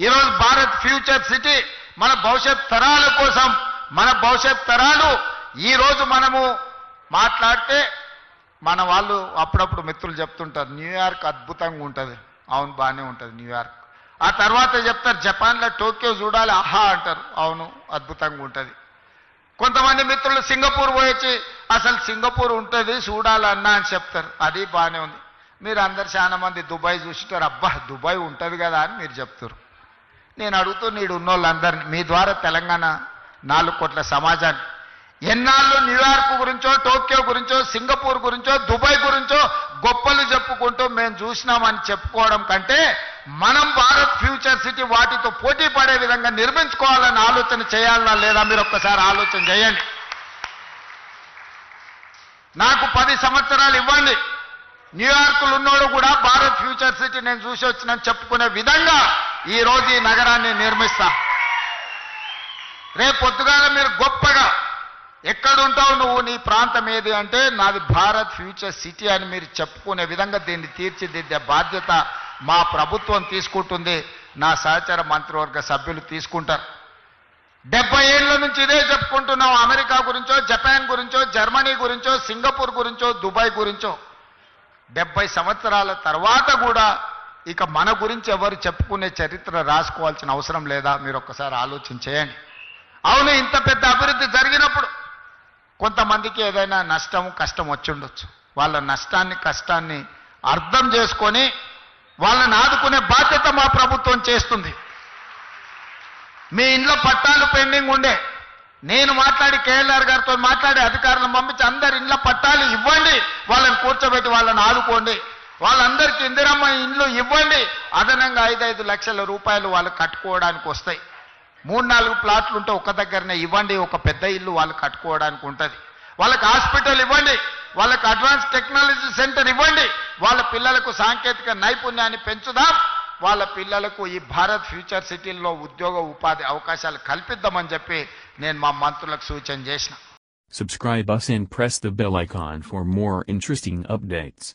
ఈరోజు Bharat future city మన భవిష్యత్ తరాల కోసం, మన భవిష్యత్ తరాలు ఈరోజు మనము మాట్లాడితే మన వాళ్ళు అప్పుడప్పుడు మిత్రులు చెప్తుంటారు న్యూయార్క్ అద్భుతంగా ఉంటుంది. అవును, బాగానే ఉంటుంది న్యూయార్క్. ఆ తర్వాత చెప్తారు జపాన్లో టోక్యో చూడాలి, ఆహా అంటారు. అవును, అద్భుతంగా ఉంటుంది. కొంతమంది మిత్రులు సింగపూర్ పోయొచ్చి అసలు సింగపూర్ ఉంటుంది చూడాలన్నా అని చెప్తారు, అది బాగానే ఉంది. మీరు అందరు చాలా మంది దుబాయ్ చూసిటారు, అబ్బా దుబాయ్ ఉంటుంది కదా అని మీరు చెప్తారు. నేను అడుగుతూ నీడు ఉన్నోళ్ళందరినీ మీ ద్వారా తెలంగాణ 4 కోట్ల సమాజాన్ని ఎన్నాళ్ళు న్యూయార్క్ గురించో, టోక్యో గురించో, సింగపూర్ గురించో, దుబాయ్ గురించో గొప్పలు చెప్పుకుంటూ మేము చూసినామని చెప్పుకోవడం కంటే మనం భారత్ ఫ్యూచర్ సిటీ వాటితో పోటీ పడే విధంగా నిర్మించుకోవాలని ఆలోచన చేయాలన్నా లేదా మీరు ఒక్కసారి ఆలోచన చేయండి. నాకు 10 సంవత్సరాలు ఇవ్వండి, న్యూయార్క్లో ఉన్నోడు కూడా భారత్ ఫ్యూచర్ సిటీ నేను చూసి వచ్చినని చెప్పుకునే విధంగా ఈరోజు ఈ నగరాన్ని నిర్మిస్తా. రేపు పొద్దుగాల మీరు గొప్పగా ఎక్కడుంటావు నువ్వు, నీ ప్రాంతం ఏది అంటే నాది భారత్ ఫ్యూచర్ సిటీ అని మీరు చెప్పుకునే విధంగా దీన్ని తీర్చిదిద్దే బాధ్యత మా ప్రభుత్వం తీసుకుంటుంది, నా సహచర మంత్రివర్గ సభ్యులు తీసుకుంటారు. 70 ఏళ్ల నుంచి ఇదే చెప్పుకుంటున్నాం. అమెరికా గురించో, జపాన్ గురించో, జర్మనీ గురించో, సింగపూర్ గురించో, దుబాయ్ గురించో 70 సంవత్సరాల తర్వాత కూడా ఇక మన గురించి ఎవరు చెప్పుకునే చరిత్ర రాసుకోవాల్సిన అవసరం లేదా మీరు ఒక్కసారి ఆలోచన చేయండి. అవును, ఇంత పెద్ద అభివృద్ధి జరిగినప్పుడు కొంతమందికి ఏదైనా నష్టం కష్టం వచ్చి ఉండొచ్చు. వాళ్ళ నష్టాన్ని కష్టాన్ని అర్థం చేసుకొని వాళ్ళని ఆదుకునే బాధ్యత మా ప్రభుత్వం చేస్తుంది. మీ ఇంట్లో పట్టాలు పెండింగ్ ఉండే నేను మాట్లాడి కేఎల్ఆర్ గారితో మాట్లాడి అధికారులను పంపించి అందరి ఇంట్లో పట్టాలు ఇవ్వండి, వాళ్ళని కూర్చోబెట్టి వాళ్ళని ఆదుకోండి, వాళ్ళందరికీ ఇందిరమ్మ ఇండ్లు ఇవ్వండి, అదనంగా 5-5 లక్షల రూపాయలు వాళ్ళు కట్టుకోవడానికి వస్తాయి. 3-4 ప్లాట్లు ఉంటే ఒక దగ్గరనే ఇవ్వండి, ఒక పెద్ద ఇల్లు వాళ్ళు కట్టుకోవడానికి ఉంటుంది. వాళ్ళకి హాస్పిటల్ ఇవ్వండి, వాళ్ళకి అడ్వాన్స్ టెక్నాలజీ సెంటర్ ఇవ్వండి, వాళ్ళ పిల్లలకు సాంకేతిక నైపుణ్యాన్ని పెంచుదాం, వాళ్ళ పిల్లలకు ఈ భారత్ ఫ్యూచర్ సిటీల్లో ఉద్యోగ ఉపాధి అవకాశాలు కల్పిద్దామని చెప్పి నేను మా మంత్రులకు సూచన చేసిన. Subscribe us and press the bell icon for more interesting updates.